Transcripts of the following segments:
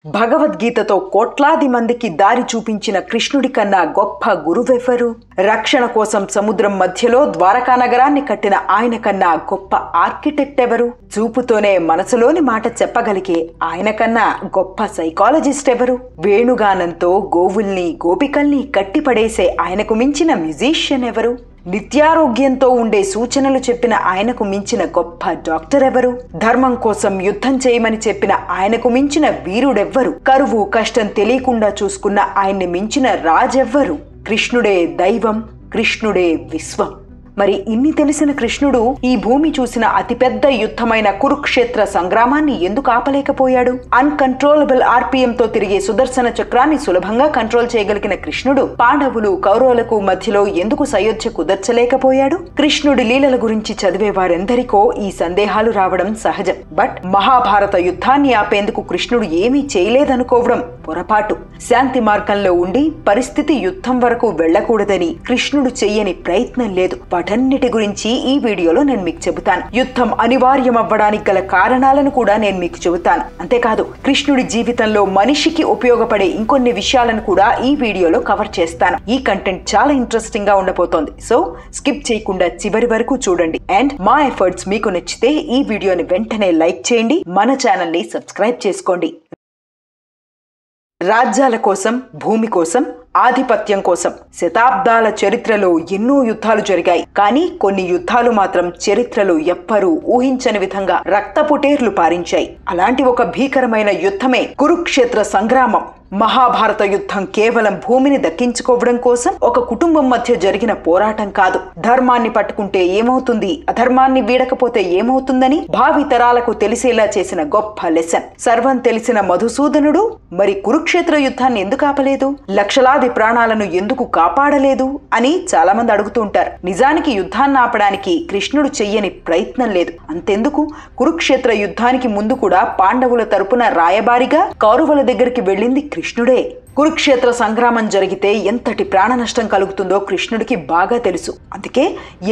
భగవద్గీతతో కోట్లాది మందికి దారి చూపించిన కృష్ణుడి కన్నా గొప్ప గురువెవ్వరు? రక్షణ కోసం సముద్రం మధ్యలో ద్వారకా నగరాన్ని కట్టిన ఆయన కన్నా గొప్ప ఆర్కిటెక్ట్ ఎవరు? చూపుతోనే మనసులోని మాట చెప్పగలిగే ఆయన కన్నా గొప్ప సైకాలజిస్ట్ ఎవరు? వేణుగానంతో గోవుల్ని గోపికల్ని కట్టిపడేసే ఆయనకు మించిన మ్యూజిషియన్ ఎవరు? నిత్యారోగ్యంతో ఉండే సూచనలు చెప్పిన ఆయనకు మించిన గొప్ప డాక్టర్ ఎవరు? ధర్మం కోసం యుద్ధం చేయమని చెప్పిన ఆయనకు మించిన వీరుడెవ్వరు? కరువు కష్టం తెలియకుండా చూసుకున్న ఆయన్ని మించిన రాజెవ్వరు? కృష్ణుడే దైవం, కృష్ణుడే విశ్వం. మరి ఇన్ని తెలిసిన కృష్ణుడు ఈ భూమి చూసిన అతిపెద్ద యుద్ధమైన కురుక్షేత్ర సంగ్రామాన్ని ఎందుకు ఆపలేకపోయాడు? అన్కంట్రోలబుల్ ఆర్పిఎంతో తిరిగే సుదర్శన చక్రాన్ని సులభంగా కంట్రోల్ చేయగలిగిన కృష్ణుడు పాండవులు కౌరవులకు మధ్యలో ఎందుకు సయోధ్య కుదర్చలేకపోయాడు? కృష్ణుడి లీలల గురించి చదివే వారెందరికో ఈ సందేహాలు రావడం సహజం. బట్ మహాభారత యుద్ధాన్ని ఆపేందుకు కృష్ణుడు ఏమీ చేయలేదనుకోవడం పొరపాటు. శాంతి మార్గంలో ఉండి పరిస్థితి యుద్ధం వరకు వెళ్లకూడదని కృష్ణుడు చెయ్యని ప్రయత్నం లేదు. వాటన్నిటి గురించి ఈ వీడియోలో నేను మీకు చెబుతాను. యుద్ధం అనివార్యం అవ్వడానికి గల కారణాలను కూడా నేను మీకు చెబుతాను. అంతేకాదు కృష్ణుడి జీవితంలో మనిషికి ఉపయోగపడే ఇంకొన్ని విషయాలను కూడా ఈ వీడియోలో కవర్ చేస్తాను. ఈ కంటెంట్ చాలా ఇంట్రెస్టింగ్ గా ఉండబోతోంది. సో స్కిప్ చేయకుండా చివరి వరకు చూడండి. అండ్ మా ఎఫర్ట్స్ మీకు నచ్చితే ఈ వీడియోని వెంటనే లైక్ చేయండి, మన ఛానల్ ని సబ్స్క్రైబ్ చేసుకోండి. రాజ్యాల కోసం, భూమి కోసం, ఆధిపత్యం కోసం శతాబ్దాల చరిత్రలో ఎన్నో యుద్ధాలు జరిగాయి. కానీ కొన్ని యుద్ధాలు మాత్రం చరిత్రలో ఎవ్వరూ ఊహించని విధంగా రక్తపుటేర్లు పారించాయి. అలాంటి ఒక భీకరమైన యుద్ధమే కురుక్షేత్ర సంగ్రామం. మహాభారత యుద్ధం కేవలం భూమిని దక్కించుకోవడం కోసం ఒక కుటుంబం మధ్య జరిగిన పోరాటం కాదు. ధర్మాన్ని పట్టుకుంటే ఏమవుతుంది, అధర్మాన్ని వీడకపోతే ఏమవుతుందని భావి తరాలకు తెలిసేలా చేసిన గొప్ప లెసన్. సర్వం తెలిసిన మధుసూదనుడు మరి కురుక్షేత్ర యుద్ధాన్ని ఎందుకు ఆపలేదు, లక్షలాది ప్రాణాలను ఎందుకు కాపాడలేదు అని చాలా మంది అడుగుతూ ఉంటారు. నిజానికి యుద్ధాన్ని ఆపడానికి కృష్ణుడు చెయ్యని ప్రయత్నం లేదు. అంతెందుకు, కురుక్షేత్ర యుద్ధానికి ముందు కూడా పాండవుల తరపున రాయబారిగా కౌరవుల దగ్గరికి వెళ్ళింది కృష్ణుడే. కురుక్షేత్ర సంగ్రామం జరిగితే ఎంతటి ప్రాణ నష్టం కలుగుతుందో కృష్ణుడికి బాగా తెలుసు. అందుకే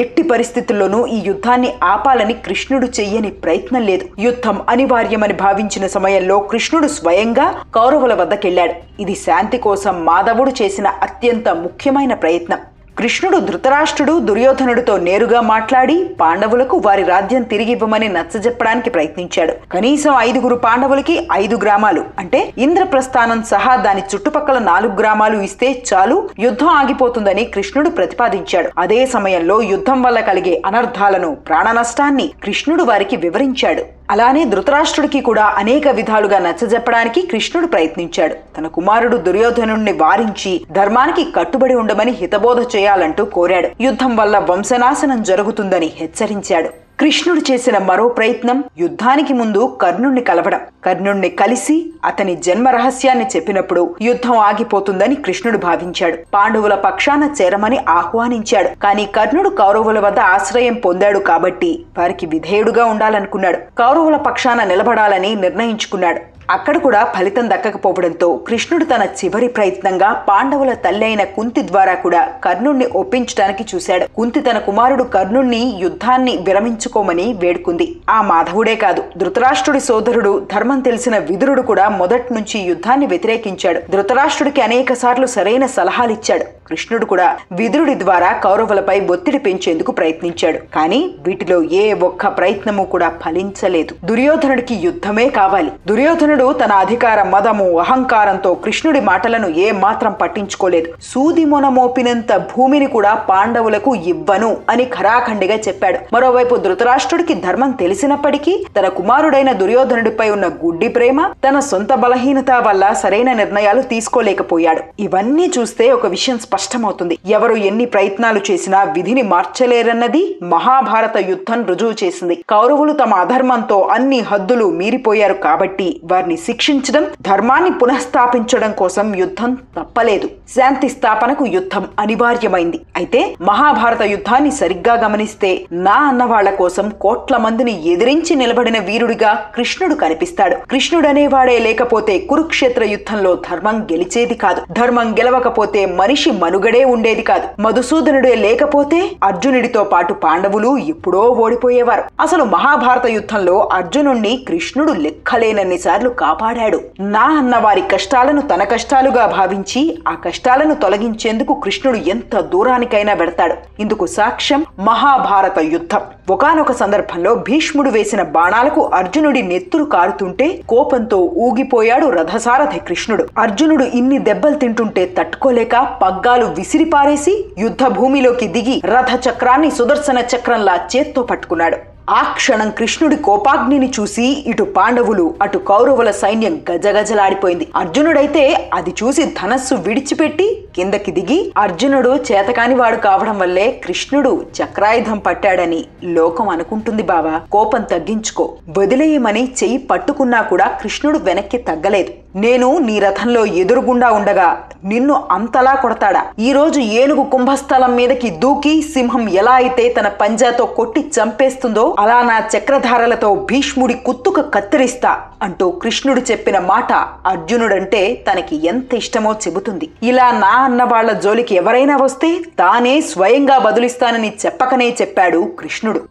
ఎట్టి పరిస్థితుల్లోనూ ఈ యుద్ధాన్ని ఆపాలని కృష్ణుడు చెయ్యని ప్రయత్నం లేదు. యుద్ధం అనివార్యమని భావించిన సమయంలో కృష్ణుడు స్వయంగా కౌరవుల వద్దకెళ్లాడు. ఇది శాంతి కోసం మాధవుడు చేసిన అత్యంత ముఖ్యమైన ప్రయత్నం. కృష్ణుడు ధృతరాష్ట్రుడు దుర్యోధనుడితో నేరుగా మాట్లాడి పాండవులకు వారి రాజ్యం తిరిగివ్వమని నచ్చజెప్పడానికి ప్రయత్నించాడు. కనీసం 5 పాండవులకి 5 గ్రామాలు అంటే ఇంద్రప్రస్థానం సహా దాని చుట్టుపక్కల 4 గ్రామాలు ఇస్తే చాలు, యుద్ధం ఆగిపోతుందని కృష్ణుడు ప్రతిపాదించాడు. అదే సమయంలో యుద్ధం వల్ల కలిగే అనర్థాలను, ప్రాణ నష్టాన్ని కృష్ణుడు వారికి వివరించాడు. అలానే ధృతరాష్ట్రుడికి కూడా అనేక విధాలుగా నచ్చజెప్పడానికి కృష్ణుడు ప్రయత్నించాడు. తన కుమారుడు దుర్యోధనుడిని వారించి ధర్మానికి కట్టుబడి ఉండమని హితబోధ చేయాలంటూ కోరాడు. యుద్ధం వల్ల వంశనాశనం జరుగుతుందని హెచ్చరించాడు. కృష్ణుడు చేసిన మరో ప్రయత్నం యుద్ధానికి ముందు కర్ణుణ్ణి కలవడం. కర్ణుణ్ణి కలిసి అతని జన్మ రహస్యాన్ని చెప్పినప్పుడు యుద్ధం ఆగిపోతుందని కృష్ణుడు భావించాడు. పాండవుల పక్షాన చేరమని ఆహ్వానించాడు. కానీ కర్ణుడు కౌరవుల వద్ద ఆశ్రయం పొందాడు కాబట్టి వారికి విధేయుడుగా ఉండాలనుకున్నాడు. కౌరవుల పక్షాన నిలబడాలని నిర్ణయించుకున్నాడు. అక్కడ కూడా ఫలితం దక్కకపోవడంతో కృష్ణుడు తన చివరి ప్రయత్నంగా పాండవుల తల్లి అయిన కుంతి ద్వారా కూడా కర్ణుణ్ణి ఒప్పించడానికి చూశాడు. కుంతి తన కుమారుడు కర్ణుణ్ణి యుద్ధాన్ని విరమించుకోమని వేడుకుంది. ఆ మాధవుడే కాదు, ధృతరాష్ట్రుడి సోదరుడు ధర్మం తెలిసిన విదురుడు కూడా మొదటి నుంచి యుద్ధాన్ని వ్యతిరేకించాడు. ధృతరాష్ట్రుడికి అనేక సార్లు సరైన సలహాలిచ్చాడు. కృష్ణుడు కూడా విదురుడి ద్వారా కౌరవులపై ఒత్తిడి పెంచేందుకు ప్రయత్నించాడు. కానీ వీటిలో ఏ ఒక్క ప్రయత్నము కూడా ఫలించలేదు. దుర్యోధనుడికి యుద్ధమే కావాలి. దుర్యోధనుడు తన అధికార మదము, అహంకారంతో కృష్ణుడి మాటలను ఏ మాత్రం పట్టించుకోలేదు. సూది మొన మోపినంత భూమిని కూడా పాండవులకు ఇవ్వను అని ఖరాఖండిగా చెప్పాడు. మరోవైపు ధృతరాష్ట్రుడికి ధర్మం తెలిసినప్పటికీ తన కుమారుడైన దుర్యోధనుడిపై ఉన్న గుడ్డి ప్రేమ, తన సొంత బలహీనత వల్ల సరైన నిర్ణయాలు తీసుకోలేకపోయాడు. ఇవన్నీ చూస్తే ఒక విషయం స్పష్టమవుతుంది. ఎవరు ఎన్ని ప్రయత్నాలు చేసినా విధిని మార్చలేరన్నది మహాభారత యుద్ధం రుజువు చేసింది. కౌరవులు తమ అధర్మంతో అన్ని హద్దులు మీరిపోయారు కాబట్టి వారిని శిక్షించడం, ధర్మాన్ని పునఃస్థాపించడం కోసం యుద్ధం తప్పలేదు. శాంతి స్థాపనకు యుద్ధం అనివార్యమైంది. అయితే మహాభారత యుద్ధాన్ని సరిగ్గా గమనిస్తే నా అన్నవాళ్ల కోసం కోట్ల మందిని ఎదిరించి నిలబడిన వీరుడిగా కృష్ణుడు కనిపిస్తాడు. కృష్ణుడనేవాడే లేకపోతే కురుక్షేత్ర యుద్ధంలో ధర్మం గెలిచేది కాదు. ధర్మం గెలవకపోతే మనిషి మనుగడే ఉండేది కాదు. మధుసూదనుడే లేకపోతే అర్జునుడితో పాటు పాండవులు ఎప్పుడో ఓడిపోయేవారు. అసలు మహాభారత యుద్ధంలో అర్జునుణ్ణి కృష్ణుడు లెక్కలేనన్ని సార్లు కాపాడాడు. నా అన్నవారి కష్టాలను తన కష్టాలుగా భావించి ఆ కష్టాలను తొలగించేందుకు కృష్ణుడు ఎంత దూరానికైనా వెడతాడు. ఇందుకు సాక్ష్యం మహాభారత యుద్ధం. ఒకానొక సందర్భంలో భీష్ముడు వేసిన బాణాలకు అర్జునుడి నెత్తురు కారుతుంటే కోపంతో ఊగిపోయాడు రథసారథి కృష్ణుడు. అర్జునుడు ఇన్ని దెబ్బలు తింటుంటే తట్టుకోలేక పగ్గాలు విసిరిపారేసి యుద్ధ భూమిలోకి దిగి రథ చక్రాన్ని సుదర్శన చక్రంలా చేత్తో పట్టుకున్నాడు. ఆ క్షణం కృష్ణుడి కోపాగ్నిని చూసి ఇటు పాండవులు అటు కౌరవుల సైన్యం గజగజలాడిపోయింది. అర్జునుడైతే అది చూసి ధనస్సు విడిచిపెట్టి కిందకి దిగి అర్జునుడు చేతకానివాడు కావడం వల్లే కృష్ణుడు చక్రాయుధం పట్టాడని లోకం అనుకుంటుంది. బావా, కోపం తగ్గించుకో, వదిలేయమని చెయ్యి పట్టుకున్నా కూడా కృష్ణుడు వెనక్కి తగ్గలేదు. నేను నీ రథంలో ఎదురుగుండా ఉండగా నిన్ను అంతలా కొడతాడా? ఈ రోజు ఏనుగు కుంభస్థలం మీదకి దూకి సింహం ఎలా అయితే తన పంజాతో కొట్టి చంపేస్తుందో అలా నా చక్రధారలతో భీష్ముడి కుత్తుక కత్తిరిస్తా అంటూ కృష్ణుడు చెప్పిన మాట అర్జునుడంటే తనకి ఎంత ఇష్టమో చెబుతుంది. ఇలా నా అన్న వాళ్ల జోలికి ఎవరైనా వస్తే తానే స్వయంగా బదులిస్తానని చెప్పకనే చెప్పాడు కృష్ణుడు.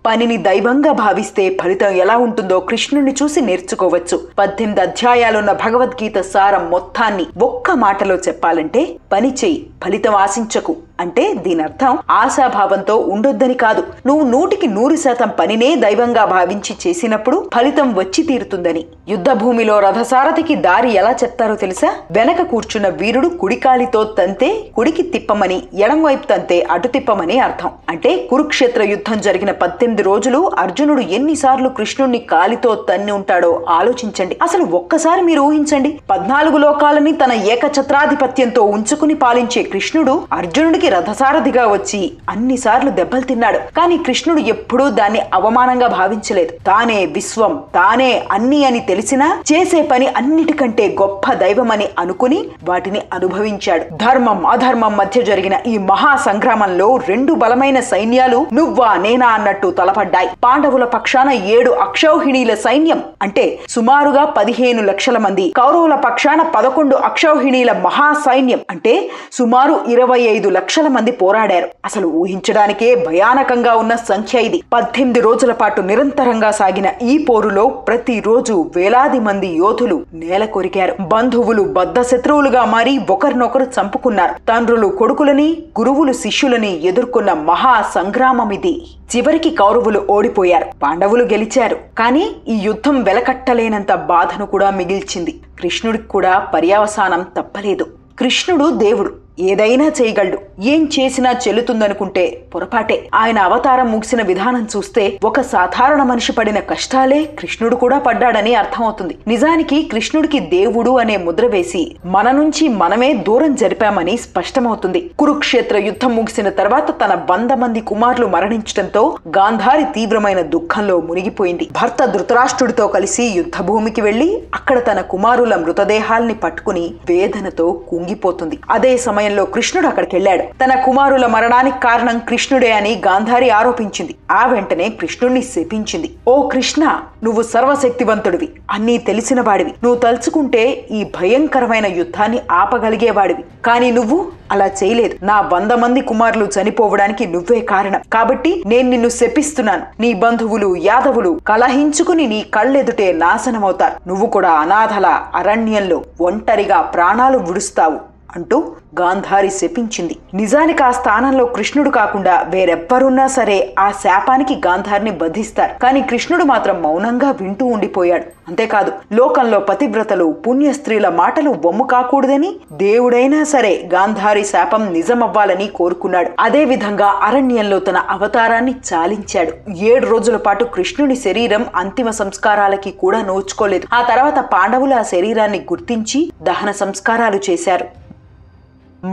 పనిని దైవంగా భావిస్తే ఫలితం ఎలా ఉంటుందో కృష్ణుని చూసి నేర్చుకోవచ్చు. 18 అధ్యాయాలున్న భగవద్గీత సారం మొత్తాన్ని ఒక్క మాటలో చెప్పాలంటే పని చెయ్యి, ఫలితం ఆశించకు అంటే దీని అర్థం ఆశాభావంతో ఉండొద్దని కాదు. నువ్వు 100% పనినే దైవంగా భావించి చేసినప్పుడు ఫలితం వచ్చి తీరుతుందని. యుద్ధ భూమిలో రథసారథికి దారి ఎలా చెప్తారో తెలుసా? వెనక కూర్చున్న వీరుడు కుడికాలితో తంతే కుడికి తిప్పమని, ఎడం వైపు తంతే అటు తిప్పమని అర్థం. అంటే కురుక్షేత్ర యుద్ధం జరిగిన 18 రోజులు అర్జునుడు ఎన్నిసార్లు కృష్ణుణ్ణి కాలితో తన్ని ఉంటాడో ఆలోచించండి. అసలు ఒక్కసారి మీరు ఊహించండి. 14 లోకాలని తన ఏకఛత్రాధిపత్యంతో ఉంచుకుని పాలించే కృష్ణుడు అర్జునుడికి రథసారథిగా వచ్చి అన్నిసార్లు దెబ్బలు తిన్నాడు. కానీ కృష్ణుడు ఎప్పుడూ దాన్ని అవమానంగా భావించలేదు. తానే విశ్వం, తానే అన్ని అని తెలిసినా చేసే పని అన్నిటికంటే గొప్ప దైవమని అనుకుని వాటిని అనుభవించాడు. ధర్మం అధర్మం మధ్య జరిగిన ఈ మహా సంగ్రామంలో 2 బలమైన సైన్యాలు నువ్వా నేనా అన్నట్టు తలపడ్డాయి. పాండవుల పక్షాన 7 అక్షౌహిణీల సైన్యం అంటే సుమారుగా 15 లక్షల మంది, కౌరవుల పక్షాన 11 అక్షౌహిణీల మహా సైన్యం అంటే సుమారు 25 లక్షల మంది పోరాడారు. అసలు ఊహించడానికే భయానకంగా ఉన్న సంఖ్య ఇది. 18 రోజుల పాటు నిరంతరంగా సాగిన ఈ పోరులో ప్రతిరోజు వేలాది మంది యోధులు నేల కొరికారు. బంధువులు బద్ధ శత్రువులుగా మారి ఒకరినొకరు చంపుకున్నారు. తండ్రులు కొడుకులని, గురువులు శిష్యులని ఎదుర్కొన్న మహా సంగ్రామం ఇది. చివరికి కౌరవులు ఓడిపోయారు, పాండవులు గెలిచారు. కానీ ఈ యుద్ధం వెలకట్టలేనంత బాధను కూడా మిగిల్చింది. కృష్ణుడికి కూడా పర్యవసానం తప్పలేదు. కృష్ణుడు దేవుడు, ఏదైనా చేయగలడు. ఏం చేసినా చెల్లుతుందనుకుంటే పొరపాటే. ఆయన అవతారం ముగిసిన విధానం చూస్తే ఒక సాధారణ మనిషి పడిన కష్టాలే కృష్ణుడు కూడా పడ్డాడని అర్థమవుతుంది. నిజానికి కృష్ణుడికి దేవుడు అనే ముద్ర వేసి మన నుంచి మనమే దూరం జరిపామని స్పష్టమవుతుంది. కురుక్షేత్ర యుద్ధం ముగిసిన తర్వాత తన 100 మంది కుమారులు మరణించడంతో గాంధారి తీవ్రమైన దుఃఖంలో మునిగిపోయింది. భర్త ధృతరాష్ట్రుడితో కలిసి యుద్ధ భూమికి వెళ్లి అక్కడ తన కుమారుల మృతదేహాల్ని పట్టుకుని వేదనతో కుంగిపోతుంది. అదే సమయం కృష్ణుడు అక్కడికి వెళ్ళాడు. తన కుమారుల మరణానికి కారణం కృష్ణుడే అని గాంధారి ఆరోపించింది. ఆ వెంటనే కృష్ణుణ్ణి శపించింది. ఓ కృష్ణ, నువ్వు సర్వశక్తివంతుడివి, అన్నీ తెలిసిన వాడివి. నువ్వు తలుచుకుంటే ఈ భయంకరమైన యుద్ధాన్ని ఆపగలిగేవాడివి. కానీ నువ్వు అలా చేయలేదు. నా 100 మంది కుమారులు చనిపోవడానికి నువ్వే కారణం. కాబట్టి నేను నిన్ను శపిస్తున్నాను. నీ బంధువులు యాదవులు కలహించుకుని నీ కళ్ళెదుటే నాశనమవుతారు. నువ్వు కూడా అనాథల అరణ్యంలో ఒంటరిగా ప్రాణాలు విడుస్తావు అంటూ గాంధారి శపించింది. నిజానికి ఆ స్థానంలో కృష్ణుడు కాకుండా వేరెవ్వరున్నా సరే ఆ శాపానికి గాంధారిని బంధిస్తారు. కానీ కృష్ణుడు మాత్రం మౌనంగా వింటూ ఉండిపోయాడు. అంతేకాదు, లోకంలో పతివ్రతలు పుణ్య స్త్రీల మాటలు వమ్ము కాకూడదని దేవుడైనా సరే గాంధారి శాపం నిజమవ్వాలని కోరుకున్నాడు. అదే విధంగా అరణ్యంలో తన అవతారాన్ని చాలించాడు. 7 రోజుల పాటు కృష్ణుని శరీరం అంతిమ సంస్కారాలకి కూడా నోచుకోలేదు. ఆ తర్వాత పాండవులు ఆ శరీరాన్ని గుర్తించి దహన సంస్కారాలు చేశారు.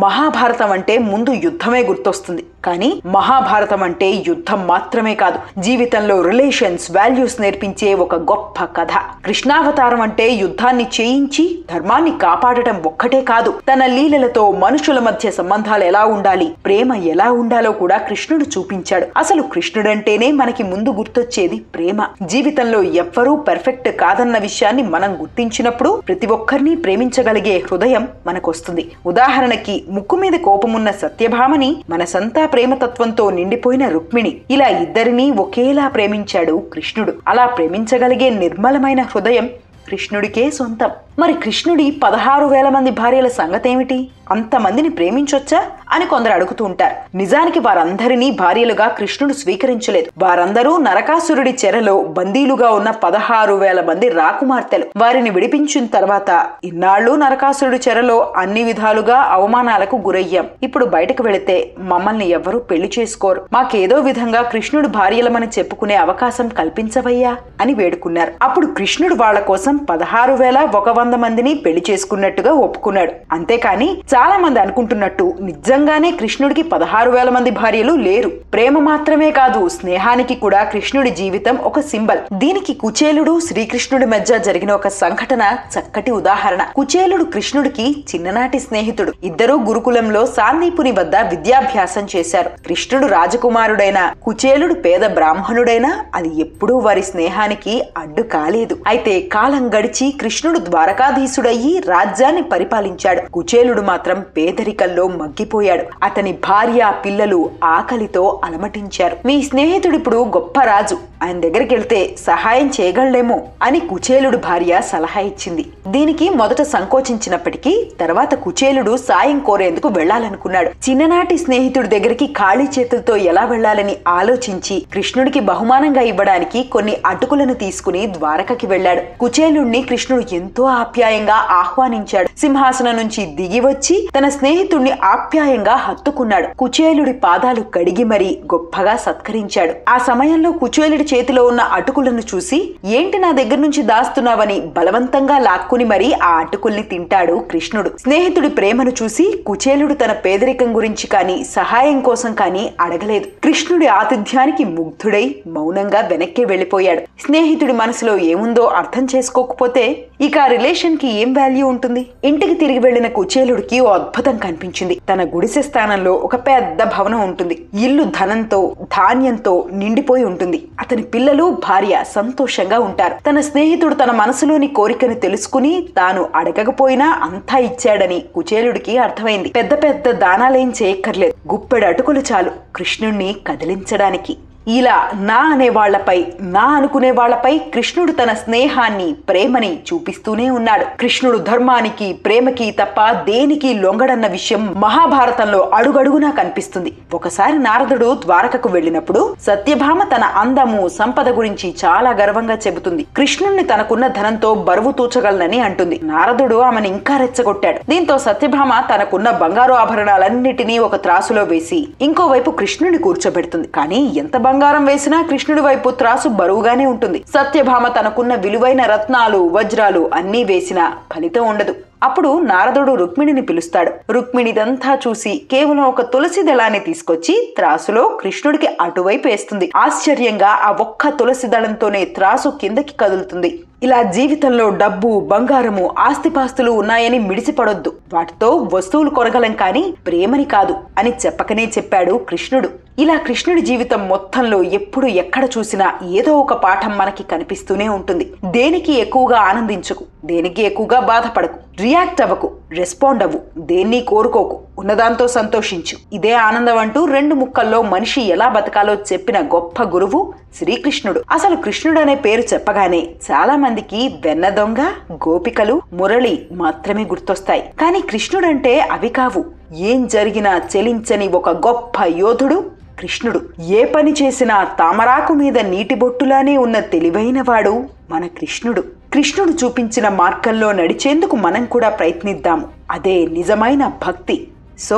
మహాభారతం అంటే ముందు యుద్ధమే గుర్తొస్తుంది. కానీ మహాభారతం అంటే యుద్ధం మాత్రమే కాదు, జీవితంలో రిలేషన్స్, వాల్యూస్ నేర్పించే ఒక గొప్ప కథ. కృష్ణావతారం అంటే యుద్ధాన్ని చేయించి ధర్మాన్ని కాపాడటం ఒక్కటే కాదు, తన లీలలతో మనుషుల మధ్య సంబంధాలు ఎలా ఉండాలి, ప్రేమ ఎలా ఉండాలో కూడా కృష్ణుడు చూపించాడు. అసలు కృష్ణుడంటేనే మనకి ముందు గుర్తొచ్చేది ప్రేమ. జీవితంలో ఎవ్వరూ పెర్ఫెక్ట్ కాదన్న విషయాన్ని మనం గుర్తించినప్పుడు ప్రతి ఒక్కరిని ప్రేమించగలిగే హృదయం మనకొస్తుంది. ఉదాహరణకి ముక్కు మీద కోపమున్న సత్యభామని మనసంతా ప్రేమతత్వంతో నిండిపోయిన రుక్మిణి, ఇలా ఇద్దరినీ ఒకేలా ప్రేమించాడు కృష్ణుడు. అలా ప్రేమించగలిగే నిర్మలమైన హృదయం కృష్ణుడికే సొంతం. మరి కృష్ణుడి 16,000 మంది భార్యల సంగతేమిటి? అంతమందిని ప్రేమించొచ్చా అని కొందరు అడుగుతూ ఉంటారు. నిజానికి వారందరినీ భార్యలుగా కృష్ణుడు స్వీకరించలేదు. వారందరూ నరకాసురుడి చెరలో బందీలుగా ఉన్న 16,000 మంది రాకుమార్తెలు. వారిని విడిపించిన తర్వాత ఇన్నాళ్లు నరకాసురుడి చెరలో అన్ని విధాలుగా అవమానాలకు గురయ్యాం. ఇప్పుడు బయటకు వెళితే మమ్మల్ని ఎవ్వరూ పెళ్లి చేసుకోరు. మాకేదో విధంగా కృష్ణుడు భార్యలమని చెప్పుకునే అవకాశం కల్పించవయ్యా అని వేడుకున్నారు. అప్పుడు కృష్ణుడు వాళ్ల కోసం 16,100 మందిని పెళ్లి చేసుకున్నట్టుగా ఒప్పుకున్నాడు. అంతేకాని చాలా మంది అనుకుంటున్నట్టు నిజంగానే కృష్ణుడికి 16,000 మంది భార్యలు లేరు. ప్రేమ మాత్రమే కాదు, స్నేహానికి కూడా కృష్ణుడి జీవితం ఒక సింబల్. దీనికి కుచేలుడు శ్రీకృష్ణుడి మధ్య జరిగిన ఒక సంఘటన చక్కటి ఉదాహరణ. కుచేలుడు కృష్ణుడికి చిన్ననాటి స్నేహితుడు. ఇద్దరూ గురుకులంలో సాందీపుని వద్ద విద్యాభ్యాసం చేశారు. కృష్ణుడు రాజకుమారుడైనా కుచేలుడు పేద బ్రాహ్మణుడైనా అది ఎప్పుడూ వారి స్నేహానికి అడ్డు కాలేదు. అయితే కాలం గడిచి కృష్ణుడు ద్వారకాధీశుడయ్యి రాజ్యాన్ని పరిపాలించాడు. కుచేలుడు మాత్రం పేదరికంలో మగ్గిపోయాడు. అతని భార్య, పిల్లలు ఆకలితో అలమటించారు. మీ స్నేహితుడిప్పుడు గొప్ప రాజు, ఆయన దగ్గరికి వెళ్తే సహాయం చేయగలడేమో అని కుచేలుడు భార్య సలహా ఇచ్చింది. దీనికి మొదట సంకోచించినప్పటికీ తర్వాత కుచేలుడు సాయం కోరేందుకు వెళ్లాలనుకున్నాడు. చిన్ననాటి స్నేహితుడి దగ్గరికి ఖాళీ చేతులతో ఎలా వెళ్లాలని ఆలోచించి కృష్ణుడికి బహుమానంగా ఇవ్వడానికి కొన్ని అటుకులను తీసుకుని ద్వారకకి వెళ్లాడు. కుచేలుణ్ణి కృష్ణుడు ఎంతో ఆప్యాయంగా ఆహ్వానించాడు. సింహాసనం నుంచి దిగి వచ్చి తన స్నేహితుణ్ణి ఆప్యాయంగా హత్తుకున్నాడు. కుచేలుడి పాదాలు కడిగి మరీ గొప్పగా సత్కరించాడు. ఆ సమయంలో కుచేలుడి చేతిలో ఉన్న అటుకులను చూసి ఏంటి నా దగ్గర నుంచి దాస్తున్నావని బలవంతంగా లాక్కుని మరీ ఆ అటుకుల్ని తింటాడు కృష్ణుడు. స్నేహితుడి ప్రేమను చూసి కుచేలుడు తన పేదరికం గురించి కానీ సహాయం కోసం కానీ అడగలేదు. కృష్ణుడి ఆతిథ్యానికి ముగ్ధుడై మౌనంగా వెనక్కి వెళ్లిపోయాడు. స్నేహితుడి మనసులో ఏముందో అర్థం చేసుకోకపోతే ఇక ఆ రిలేషన్ కి ఏం వాల్యూ ఉంటుంది? ఇంటికి తిరిగి వెళ్లిన కుచేలుడికి ఓ అద్భుతం కనిపించింది. తన గుడిసె స్థానంలో ఒక పెద్ద భవనం ఉంటుంది. ఇల్లు ధనంతో, ధాన్యంతో నిండిపోయి ఉంటుంది. అతని పిల్లలు, భార్య సంతోషంగా ఉంటారు. తన స్నేహితుడు తన మనసులోని కోరికను తెలుసుకుని తాను అడగకపోయినా అంతా ఇచ్చాడని కుచేలుడికి అర్థమైంది. పెద్ద పెద్ద దానాలేం చేయక్కర్లేదు, గుప్పెడు అటుకులు చాలు కృష్ణుణ్ణి కదిలించడానికి. ఇలా నా అనే వాళ్లపై, నా అనుకునే వాళ్లపై కృష్ణుడు తన స్నేహాన్ని, ప్రేమని చూపిస్తూనే ఉన్నాడు. కృష్ణుడు ధర్మానికి, ప్రేమకి తప్ప దేనికి లొంగడన్న విషయం మహాభారతంలో అడుగడుగునా కనిపిస్తుంది. ఒకసారి నారదుడు ద్వారకకు వెళ్లినప్పుడు సత్యభామ తన అందము, సంపద గురించి చాలా గర్వంగా చెబుతుంది. కృష్ణుణ్ణి తనకున్న ధనంతో బరువు తూచగలనని అంటుంది. నారదుడు ఆమెను ఇంకా రెచ్చగొట్టాడు. దీంతో సత్యభామ తనకున్న బంగారు ఆభరణాలన్నిటినీ ఒక త్రాసులో వేసి ఇంకోవైపు కృష్ణుని కూర్చోబెడుతుంది. కానీ ఎంత బంగారం వేసినా కృష్ణుడి వైపు త్రాసు బరువుగానే ఉంటుంది. సత్యభామ తనకున్న విలువైన రత్నాలు, వజ్రాలు అన్నీ వేసినా ఫలితం ఉండదు. అప్పుడు నారదుడు రుక్మిణిని పిలుస్తాడు. రుక్మిణిదంతా చూసి కేవలం ఒక తులసి దళాన్ని తీసుకొచ్చి త్రాసులో కృష్ణుడికి అటువైపు వేస్తుంది. ఆశ్చర్యంగా ఆ ఒక్క తులసి దళంతోనే త్రాసు కిందకి కదులుతుంది. ఇలా జీవితంలో డబ్బు, బంగారము, ఆస్తిపాస్తులు ఉన్నాయని మిడిసిపడొద్దు. వాటితో వస్తువులు కొనగలం కానీ ప్రేమని కాదు అని చెప్పకనే చెప్పాడు కృష్ణుడు. ఇలా కృష్ణుడి జీవితం మొత్తంలో ఎప్పుడు ఎక్కడ చూసినా ఏదో ఒక పాఠం మనకి కనిపిస్తూనే ఉంటుంది. దేనికి ఎక్కువగా ఆనందించకు, దేనికి ఎక్కువగా బాధపడకు, రియాక్ట్ అవ్వకు, రెస్పాండ్ అవ్వు, దేన్ని కోరుకోకు, ఉన్నదాంతో సంతోషించు, ఇదే ఆనందం అంటూ 2 ముక్కల్లో మనిషి ఎలా బతకాలో చెప్పిన గొప్ప గురువు శ్రీకృష్ణుడు. అసలు కృష్ణుడు అనే పేరు చెప్పగానే చాలా మందికి వెన్న దొంగ, గోపికలు, మురళి మాత్రమే గుర్తొస్తాయి. కానీ కృష్ణుడంటే అవి కావు. ఏం జరిగినా చెలించని ఒక గొప్ప యోధుడు కృష్ణుడు. ఏ పని చేసినా తామరాకు మీద నీటి బొట్టులానే ఉన్న తెలివైన వాడు మన కృష్ణుడు. కృష్ణుడు చూపించిన మార్గంలో నడిచేందుకు మనం కూడా ప్రయత్నిద్దాము. అదే నిజమైన భక్తి. సో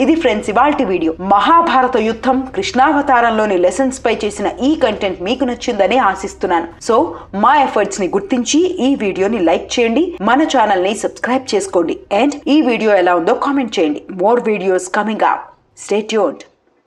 ఇది ఫ్రెండ్స్ ఇవాల్టి వీడియో. మహాభారత యుద్ధం కృష్ణావతారంలోని లెసన్స్ పై చేసిన ఈ కంటెంట్ మీకు నచ్చిందని ఆశిస్తున్నాను. సో మా ఎఫర్ట్స్ ని గుర్తించి ఈ వీడియోని లైక్ చేయండి, మన ఛానల్ ని సబ్స్క్రైబ్ చేసుకోండి అండ్ ఈ వీడియో ఎలా ఉందో కామెంట్ చేయండి. More videos coming up. Stay tuned.